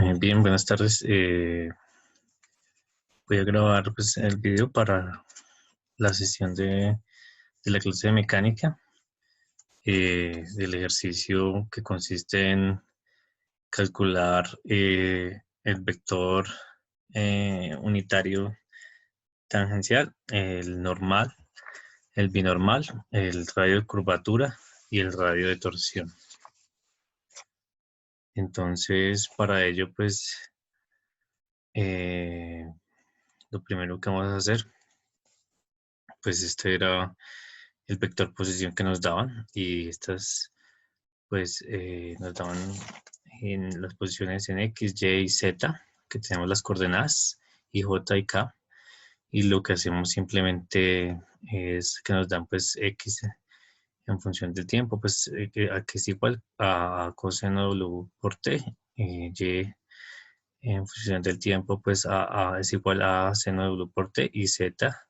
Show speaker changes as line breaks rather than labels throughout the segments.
Bien, buenas tardes. Voy a grabar pues, el video para la sesión de la clase de mecánica, del ejercicio que consiste en calcular el vector unitario tangencial, el normal, el binormal, el radio de curvatura y el radio de torsión. Entonces, para ello, pues, lo primero que vamos a hacer, pues este era el vector posición que nos daban, y estas pues nos daban en las posiciones en X, Y y Z, que tenemos las coordenadas y J y K, y lo que hacemos simplemente es que nos dan pues X en función del tiempo, pues que es igual a coseno W por T, Y en función del tiempo pues A es igual a seno W por T, y Z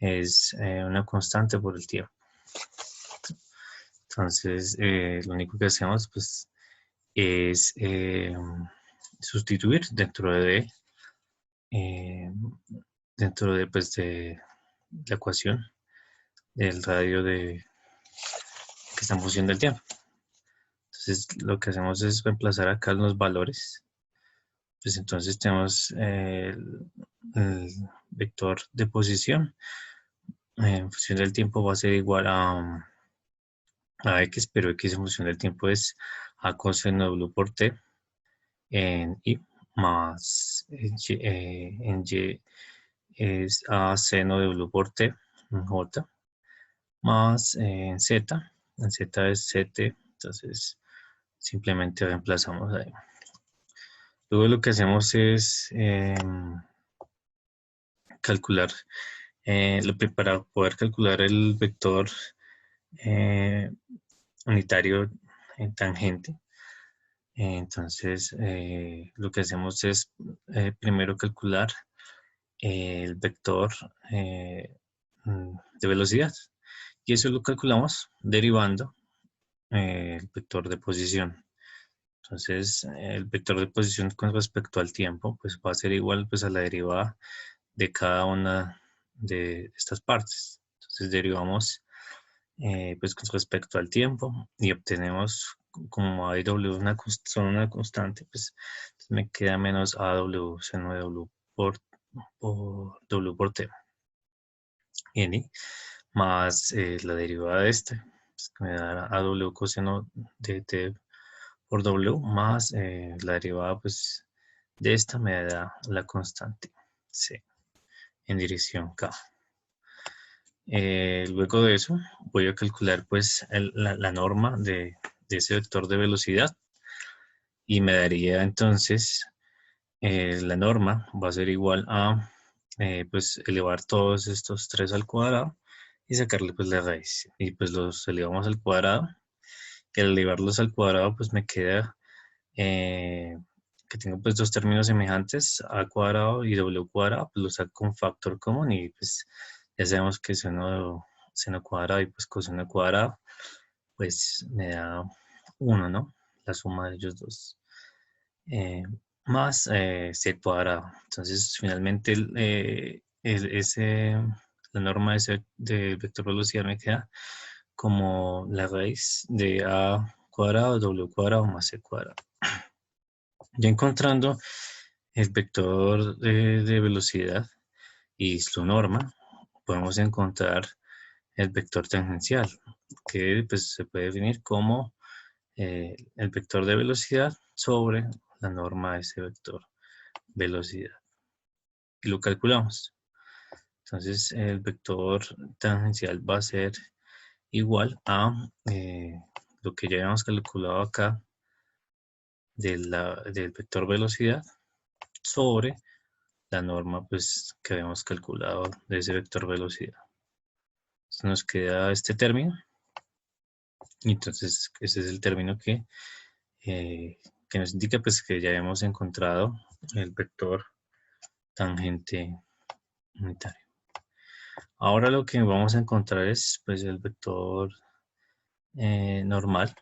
es una constante por el tiempo. Entonces, lo único que hacemos pues, es sustituir eh, pues, de la ecuación del radio que está en función del tiempo. Entonces, lo que hacemos es reemplazar acá los valores. Pues entonces tenemos el vector de posición en función del tiempo va a ser igual a X, pero X en función del tiempo es a coseno W por T en Y, más en Y es a seno de W por T en J, más en Z es CT, entonces simplemente reemplazamos ahí. Luego lo que hacemos es calcular, para poder calcular el vector unitario en tangente. Entonces, lo que hacemos es primero calcular el vector de velocidad. Y eso lo calculamos derivando el vector de posición. Entonces, el vector de posición con respecto al tiempo, pues va a ser igual pues, a la derivada de cada una de estas partes. Entonces, derivamos pues con respecto al tiempo y obtenemos, como A y W son una constante, pues me queda menos AW seno de W por W por T. N más la derivada de este, pues, que me dará AW coseno de T por W, más la derivada pues, de esta me da la constante C en dirección K. Luego de eso voy a calcular pues la norma de ese vector de velocidad, y me daría entonces la norma va a ser igual a pues elevar todos estos 3 al cuadrado y sacarle pues la raíz, y pues los elevamos al cuadrado, y al elevarlos al cuadrado pues me queda que tengo pues dos términos semejantes, a cuadrado y w cuadrado, pues los saco con factor común, y pues ya sabemos que seno cuadrado y pues coseno cuadrado pues me da 1, ¿no? La suma de ellos dos. Más c cuadrado. Entonces, finalmente, la norma de vector velocidad me queda como la raíz de a cuadrado, w cuadrado más c cuadrado. Ya encontrando el vector de velocidad y su norma, podemos encontrar el vector tangencial, que pues, se puede definir como el vector de velocidad sobre la norma de ese vector velocidad. Y lo calculamos. Entonces, el vector tangencial va a ser igual a lo que ya habíamos calculado acá del vector velocidad sobre la norma pues, que habíamos calculado de ese vector velocidad. Entonces, nos queda este término, y entonces ese es el término que nos indica pues, que ya hemos encontrado el vector tangente unitario. Ahora lo que vamos a encontrar es pues, el vector normal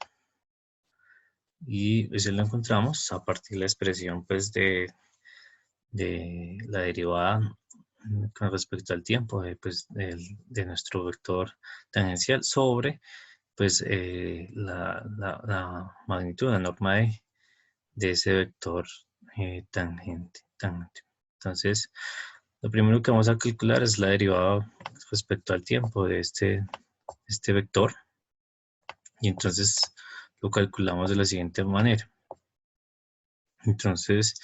Y eso lo encontramos a partir de la expresión pues de la derivada con respecto al tiempo de nuestro vector tangencial sobre pues la magnitud, la norma de ese vector tangente. Entonces, lo primero que vamos a calcular es la derivada respecto al tiempo de este vector. Y entonces lo calculamos de la siguiente manera. Entonces,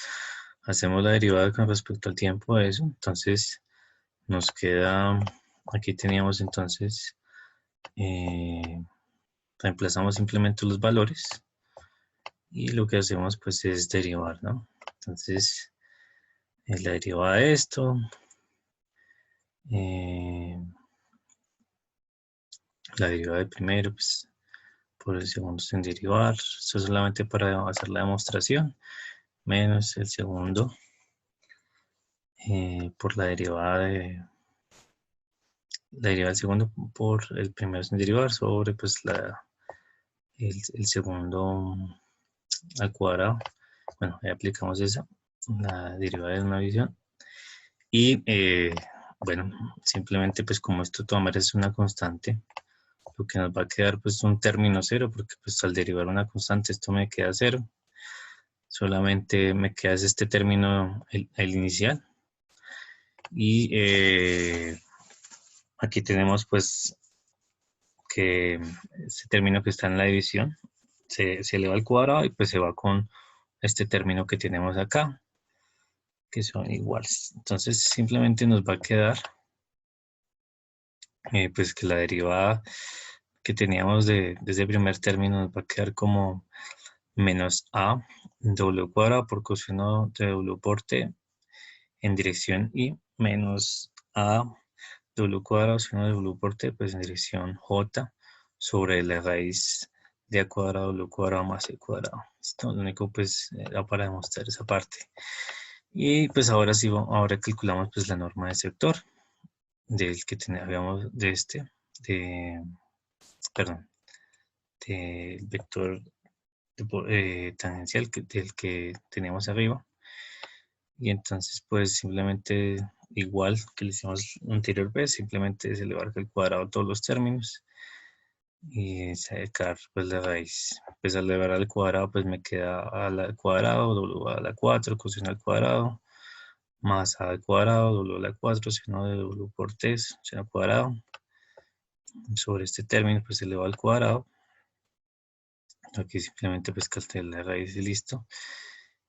hacemos la derivada con respecto al tiempo de eso. Entonces, nos queda, aquí teníamos entonces, reemplazamos simplemente los valores y lo que hacemos pues es derivar, ¿no? Entonces, la derivada de esto, la derivada del primero, pues por el segundo sin derivar, esto es solamente para hacer la demostración, menos el segundo por la derivada del segundo por el primero sin derivar sobre pues el segundo al cuadrado. Bueno, ahí aplicamos esa, la derivada de una división. Y bueno, simplemente pues como esto tomar es una constante, lo que nos va a quedar pues un término cero, porque pues al derivar una constante esto me queda cero. Solamente me queda este término, el inicial. Y aquí tenemos pues que este término que está en la división se eleva al cuadrado y pues se va con este término que tenemos acá, que son iguales. Entonces simplemente nos va a quedar pues que la derivada que teníamos de ese primer término nos va a quedar como menos a w cuadrado por coseno de w por t en dirección y menos a w cuadrado seno de w por t pues en dirección j sobre la raíz de a cuadrado w cuadrado más c cuadrado. Esto lo único pues era para demostrar esa parte. Y pues ahora sí, ahora calculamos pues la norma de sector del que teníamos perdón, del vector tangencial del que teníamos arriba. Y entonces pues simplemente igual que le hicimos anterior vez, simplemente es elevar al cuadrado todos los términos y sacar pues la raíz. Pues al elevar al cuadrado pues me queda a al cuadrado, w a la 4, coseno al cuadrado, más a al cuadrado, w a la 4, seno de w por t, seno al cuadrado. Sobre este término pues se eleva al cuadrado. Aquí simplemente pues calculé la raíz y listo.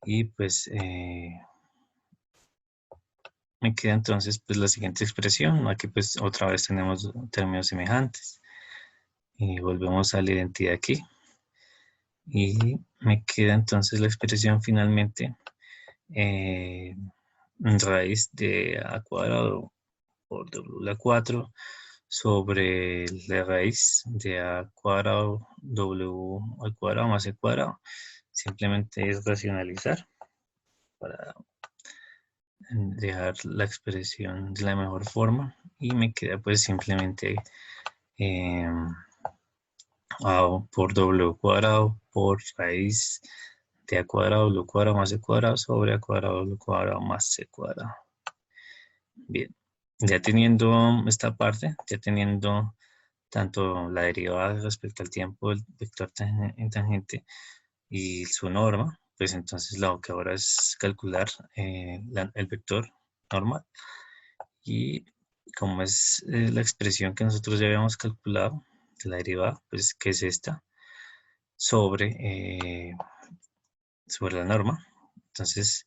Y pues me queda entonces pues la siguiente expresión. Aquí pues otra vez tenemos términos semejantes. Y volvemos a la identidad aquí. Y me queda entonces la expresión finalmente raíz de a cuadrado por w a la 4 sobre la raíz de a cuadrado w al cuadrado más c cuadrado. Simplemente es racionalizar para dejar la expresión de la mejor forma y me queda pues simplemente a por w cuadrado por raíz de a cuadrado w cuadrado más c cuadrado sobre a cuadrado w cuadrado más c cuadrado. Bien, ya teniendo esta parte, ya teniendo tanto la derivada respecto al tiempo del vector tangente y su norma, pues entonces lo que ahora es calcular el vector normal. Y como es la expresión que nosotros ya habíamos calculado de la derivada, pues que es esta, sobre la norma. Entonces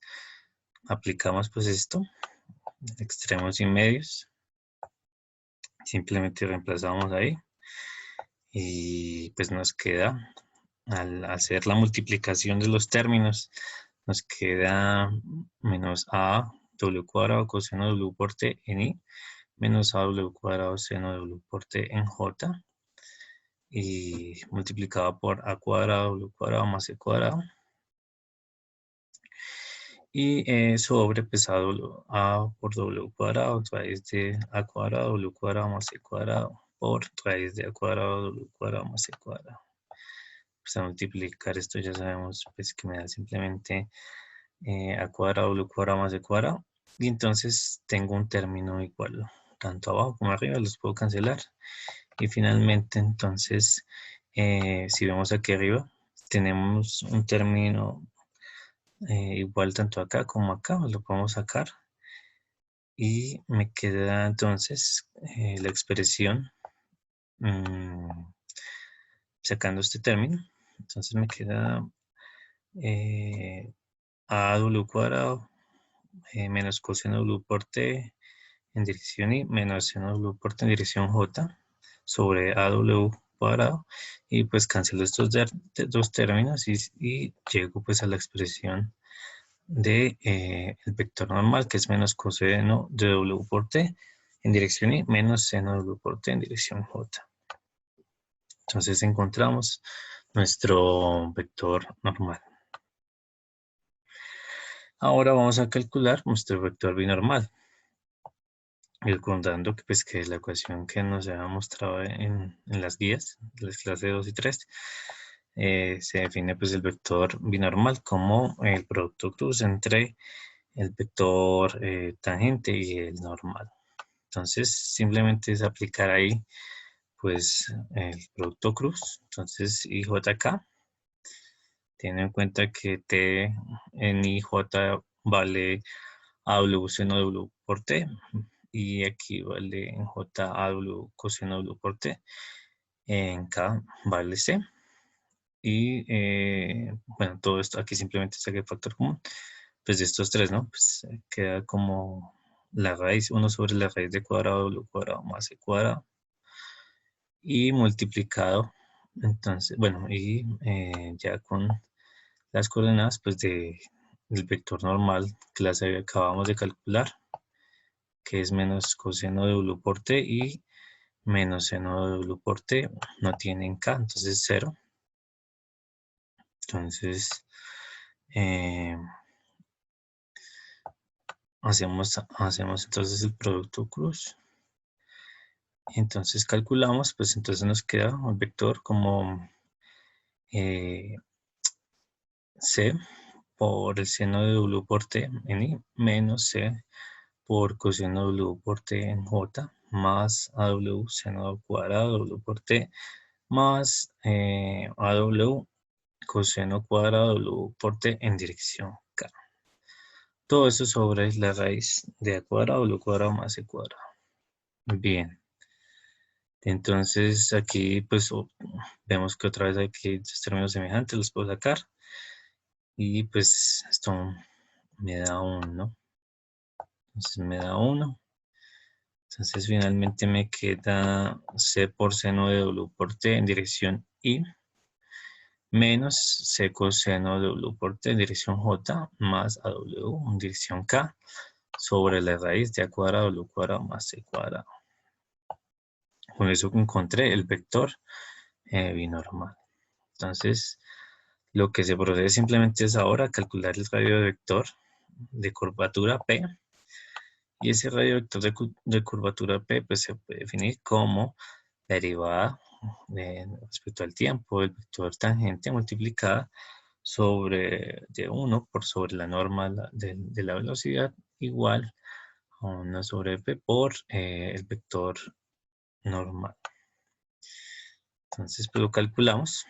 aplicamos pues esto, extremos y medios, simplemente reemplazamos ahí y pues nos queda, al hacer la multiplicación de los términos, nos queda menos a w cuadrado coseno de w por t en i menos a w cuadrado seno de w por t en j y multiplicado por a cuadrado w cuadrado más c cuadrado y sobre pesado a por w cuadrado raíz de a cuadrado w cuadrado más c cuadrado por raíz de a cuadrado w cuadrado más c cuadrado. pues a multiplicar esto ya sabemos pues que me da simplemente a cuadrado w cuadrado más c cuadrado. Y entonces tengo un término igual, tanto abajo como arriba los puedo cancelar. Y finalmente entonces, si vemos aquí arriba, tenemos un término igual tanto acá como acá, lo podemos sacar. Y me queda entonces la expresión sacando este término. Entonces me queda AW cuadrado menos coseno W por T en dirección I menos seno W por T en dirección J sobre AW cuadrado, y pues cancelo estos dos términos y llego pues a la expresión de el vector normal, que es menos coseno de W por T en dirección I menos seno W por T en dirección J. Entonces encontramos nuestro vector normal. Ahora vamos a calcular nuestro vector binormal, recordando que, pues, que la ecuación que nos había mostrado en las guías de las clases 2 y 3 se define pues el vector binormal como el producto cruz entre el vector tangente y el normal. Entonces simplemente es aplicar ahí pues el producto cruz. Entonces IJK, tiene en cuenta que T en IJ vale AW seno W por T, y aquí vale en J AW coseno W por T, en K vale C. Y bueno, todo esto aquí simplemente saqué el factor común pues de estos tres, ¿no? Pues queda como la raíz, 1 sobre la raíz de cuadrado W cuadrado más C cuadrado, y multiplicado, entonces, bueno, y ya con las coordenadas pues del vector normal que las acabamos de calcular, que es menos coseno de W por T y menos seno de W por T, no tienen K, entonces 0. Entonces hacemos entonces el producto cruz. Entonces calculamos, pues entonces nos queda el vector como C por el seno de W por T en I menos C por coseno de W por T en J más AW seno cuadrado W por T más AW coseno cuadrado W por T en dirección K. Todo eso sobre la raíz de A cuadrado W cuadrado más C cuadrado. Bien. Entonces aquí pues vemos que otra vez aquí estos términos semejantes los puedo sacar. Y pues esto me da 1, ¿no? Entonces me da 1. Entonces finalmente me queda C por seno de W por T en dirección I menos C coseno de W por T en dirección J más AW en dirección K sobre la raíz de A cuadrado W cuadrado más C cuadrado. Con eso encontré el vector binormal. Entonces lo que se procede simplemente es ahora calcular el radio de vector de curvatura P. Y ese radio vector de curvatura P pues se puede definir como la derivada respecto al tiempo del vector tangente multiplicada sobre de 1 por sobre la norma de la velocidad igual a 1 sobre P por el vector normal. Entonces pues lo calculamos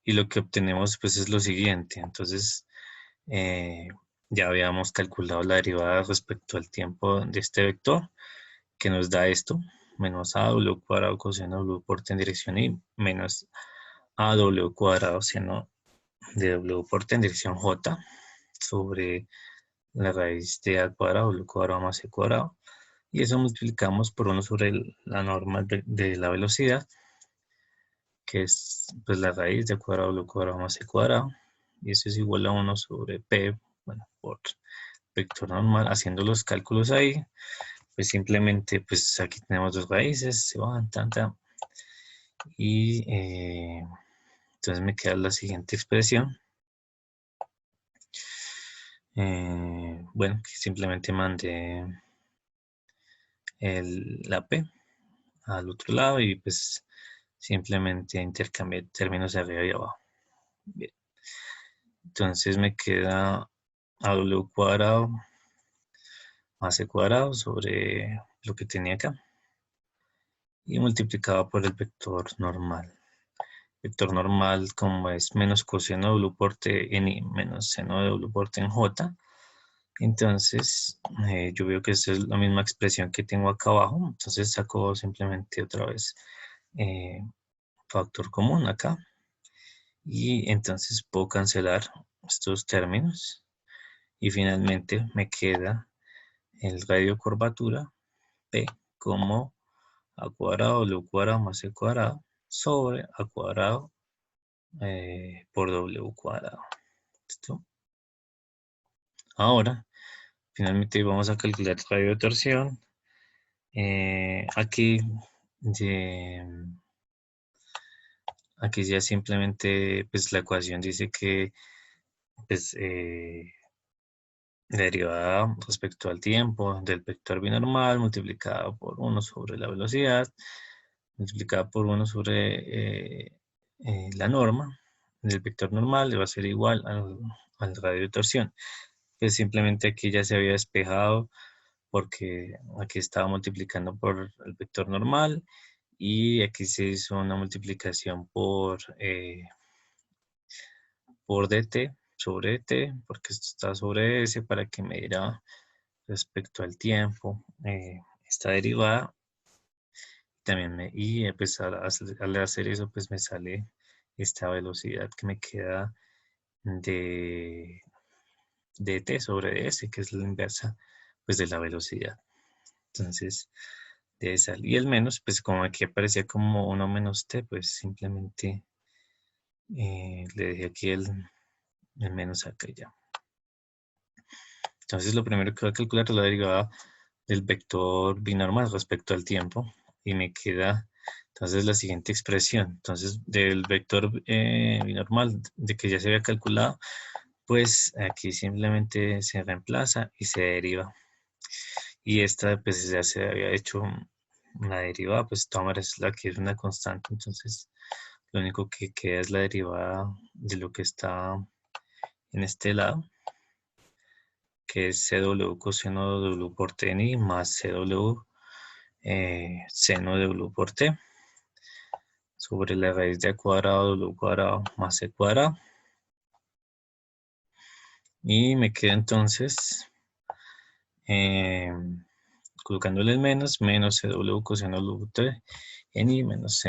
y lo que obtenemos pues es lo siguiente. Entonces ya habíamos calculado la derivada respecto al tiempo de este vector, que nos da esto, menos AW cuadrado coseno W por T en dirección I, menos AW cuadrado seno de W por T en dirección J, sobre la raíz de A cuadrado, W cuadrado más C cuadrado, y eso multiplicamos por 1 sobre la norma de la velocidad, que es pues la raíz de A cuadrado, W cuadrado más C cuadrado, y eso es igual a 1 sobre P, bueno, por vector normal. Haciendo los cálculos ahí, pues simplemente pues aquí tenemos dos raíces, se van, y entonces me queda la siguiente expresión. Bueno, que simplemente mandé la P al otro lado y pues simplemente intercambié términos de arriba y abajo. Bien. Entonces me queda AW cuadrado más C cuadrado sobre lo que tenía acá y multiplicado por el vector normal. Vector normal, como es menos coseno de W por T en I menos seno de W por T en J, entonces yo veo que esta es la misma expresión que tengo acá abajo, entonces saco simplemente otra vez factor común acá y entonces puedo cancelar estos términos y finalmente me queda el radio de curvatura P como A cuadrado W cuadrado más C cuadrado sobre A cuadrado por W cuadrado. ¿Listo? Ahora, finalmente vamos a calcular el radio de torsión. Aquí ya simplemente pues la ecuación dice que pues, la derivada respecto al tiempo del vector binormal multiplicado por 1 sobre la velocidad multiplicada por 1 sobre la norma del vector normal le va a ser igual al radio de torsión. Pues simplemente aquí ya se había despejado porque aquí estaba multiplicando por el vector normal y aquí se hizo una multiplicación por dt sobre dt, porque esto está sobre s para que me diera respecto al tiempo esta derivada. También y pues al hacer eso pues me sale esta velocidad que me queda de t sobre s, que es la inversa pues de la velocidad. Entonces debe salir. Y el menos, pues como aquí aparecía como 1 menos t, pues simplemente le dejé aquí el menos acá ya. Entonces lo primero que voy a calcular es la derivada del vector binormal respecto al tiempo y me queda entonces la siguiente expresión. Entonces del vector binormal de que ya se había calculado, pues aquí simplemente se reemplaza y se deriva. Y esta pues ya se había hecho una derivada, pues tomar es la que es una constante, entonces lo único que queda es la derivada de lo que está en este lado, que es CW coseno de W por T en I más CW seno de W por T sobre la raíz de A cuadrado W cuadrado más C cuadrado. Y me queda entonces, colocándole el menos CW coseno de W T en I menos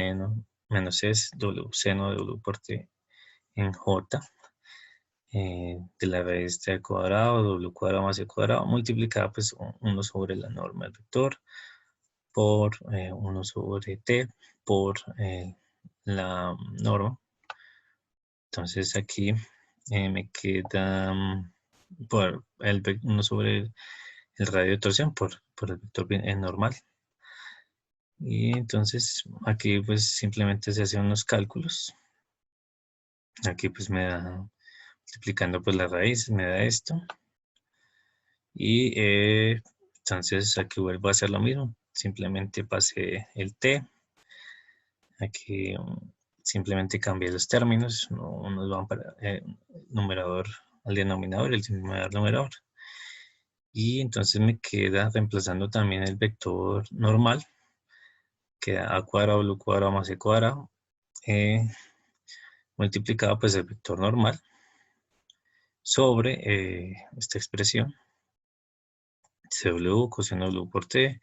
S W seno de W por T en J. De la raíz de A cuadrado, W cuadrado más C cuadrado, multiplicada pues 1 sobre la norma del vector por 1 sobre T por la norma. Entonces aquí me queda por 1 sobre el radio de torsión por el vector normal. Y entonces aquí pues simplemente se hacen unos cálculos. Aquí pues me da, multiplicando pues la raíz, me da esto. Y entonces aquí vuelvo a hacer lo mismo. Simplemente pasé el t. Aquí simplemente cambié los términos. Unos van para numerador al denominador y el denominador al numerador. Y entonces me queda reemplazando también el vector normal. Queda a cuadrado, w cuadrado más c cuadrado. Multiplicado pues el vector normal sobre esta expresión. CW coseno de W por T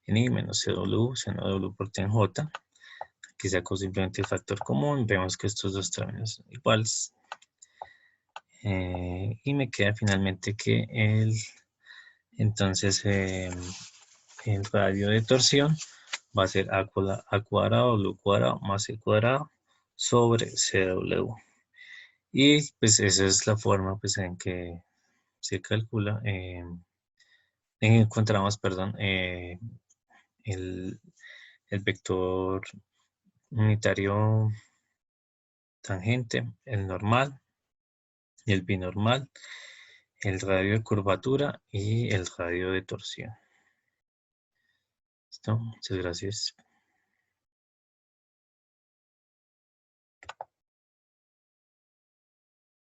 en I menos CW seno de W por T en J. Aquí saco simplemente el factor común. Vemos que estos dos términos son iguales. Y me queda finalmente que entonces el radio de torsión va a ser A cuadrado W cuadrado más C cuadrado sobre CW. Y pues esa es la forma pues en que se calcula, encontramos, perdón, el vector unitario tangente, el normal, el binormal, el radio de curvatura y el radio de torsión. ¿Listo? Muchas gracias.